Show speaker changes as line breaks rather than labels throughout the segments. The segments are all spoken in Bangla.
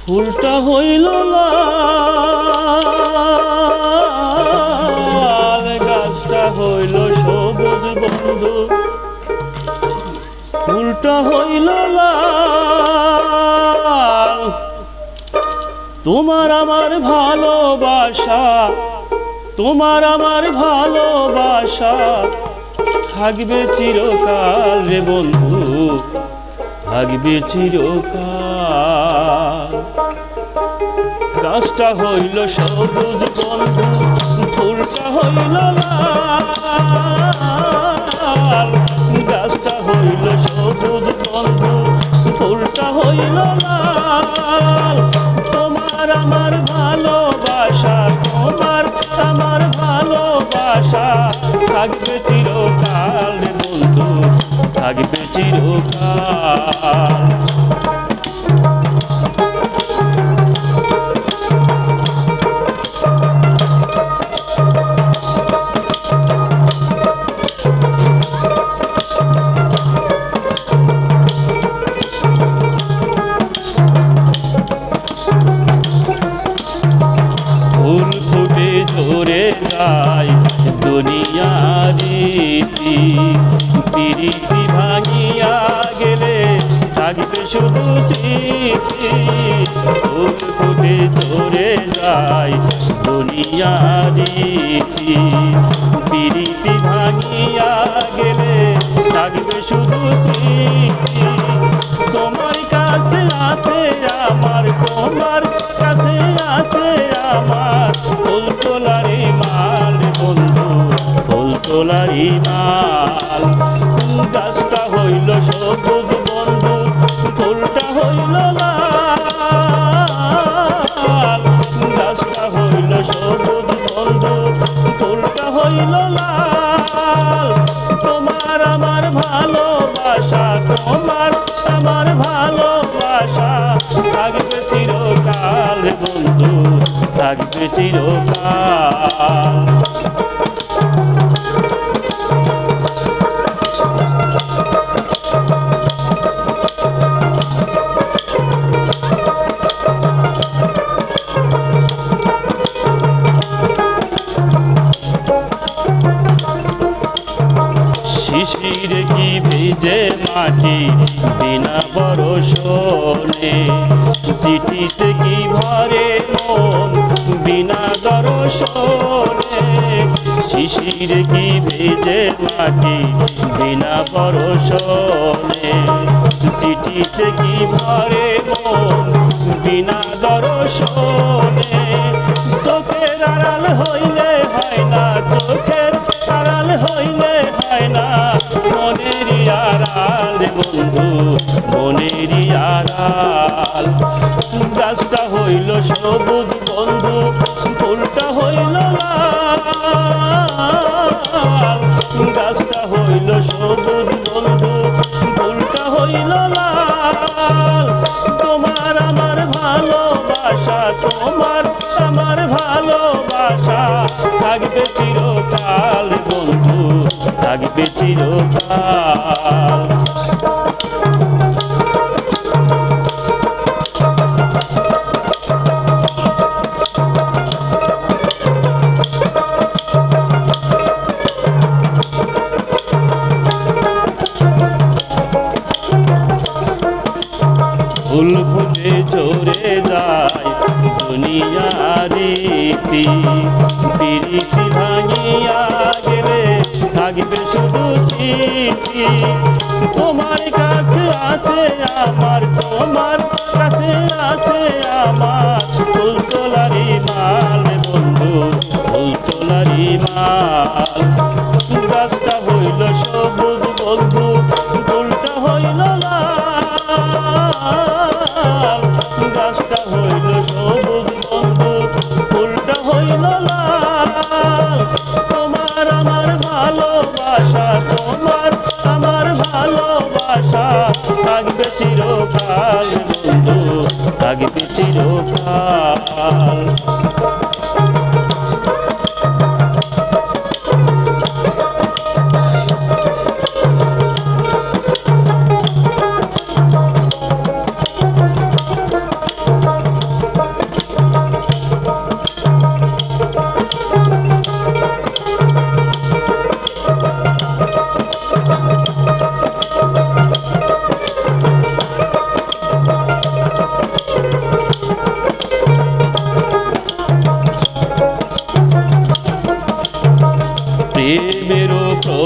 ফুলটা হইল লাল, গাছটা হইল সবুজ বন্ধু। ফুলটা হইল লাল, তোমার আমার ভালোবাসা, তোমার আমার ভালোবাসা থাকবে চিরকাল রে বন্ধু, থাকবে চিরকাল। গাছটা হইল সবুজ বন্ধু, ফুলটা হইল লাল, গাছটা হইল সবুজ বন্ধু, ফুলটা হইল লাল। তোমার আমার ভালোবাসা, তোমার আমার ভালোবাসা থাকবে চিরকাল রে বন্ধু, থাকবে চিরকাল। ফুল ফুটে ঝরে যায় দুনিয়ার রীতি, প্রীতি ভাঙিয়া গেলে থাকবে শুধু স্মৃতি। ফুল ফুটে ঝরে যায় দুনিয়ার রীতি, প্রীতি ভাঙিয়া গেলে থাকবে শুধু স্মৃতি। তোমার কাছে আছে আমার, তোমার কাছে আছে আমার ফুল তোলারি মাল বন্ধু, ফুল তোলারি মাল। গাছটা হইল সবুজ বন্ধু, ফুলটা হইল লাল, গাছটা হইল সবুজ বন্ধু, ফুলটা হইল লাল। তোমার আমার ভালোবাসা, তোমার আমার ভালোবাসা থাকবে চিরকাল বন্ধু, থাকবে চিরকাল। শিশির কি ভিজে মাটি বিনা বরষণে, চিঠিতে কি ভরে মন বিনা দর্শনে। শিশির কি ভিজে মাটি বিনা বরষণে, চিঠিতে কি ভরে মন বিনা দর্শনে। চোখের আড়াল হইলে হয় না, চোখের আড়াল হইলে হয় না মনেরই আড়াল বন্ধু, মনেরই আড়াল। গাছটা হইল সবুজ বন্ধু, ফুলটা হইল লাল, গাছটা হইল সবুজ বন্ধু, ফুলটা হইল লাল। তোমার আমার ভালোবাসা, তোমার আমার ভালোবাসা থাকবে চিরকাল বন্ধু, থাকবে চিরকাল। ফুল ফুটে ঝরে যায় দুনিয়ার রীতি, প্রীতি ভাঙিয়া গেলে থাকবে শুধু স্মৃতি। তোমার কাছে আছে আমার, তোমার কাছে আছে আমার ফুল তোলারি মাল বন্ধু, ফুল তোলারি মাল। গাছটা হইল সবুজ বন্ধু, ফুলটা হইল লাল, গাছটা হইল সবুজ বন্ধু, ফুলটা হইল লাল। তোমার আমার ভালোবাসা, তোমার আমার ভালোবাসা থাকবে চিরকাল বন্ধু, থাকবে চিরকাল।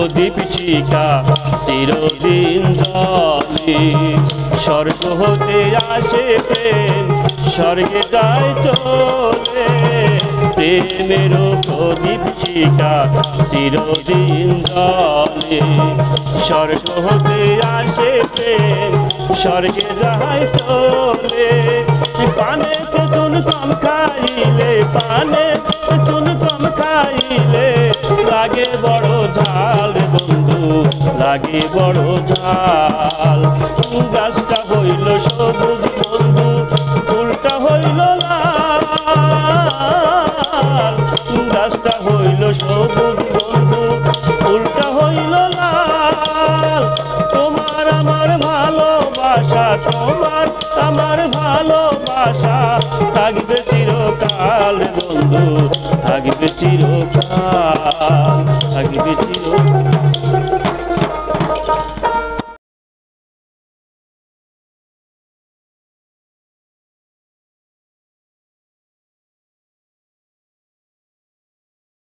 প্রদীপ শিখা চিরদিন জ্বলে। স্বর্গ হতে আসে প্রেম, স্বর্গে যায় চলে। প্রেমের প্রদীপ শিখা চিরদিন জ্বলে। স্বর্গ হতে আসে প্রেম, স্বর্গে যায় চলে। পানেতে চুন কম খাইলে, পানেতে চুন কম খাইলে লাগে বড় ঝাল রে বন্ধু, লাগে বড় ঝাল। গাছটা হইল সবুজ বন্ধু, ফুলটা হইল লাল। গাছটা হইল সবুজ বন্ধু, ফুলটা হইল লাল। তোমার আমার ভালোবাসা, তোমার আমার ভালোবাসা থাকবে চিরকাল বন্ধু, থাকবে চিরকাল, থাকবে চিরকাল।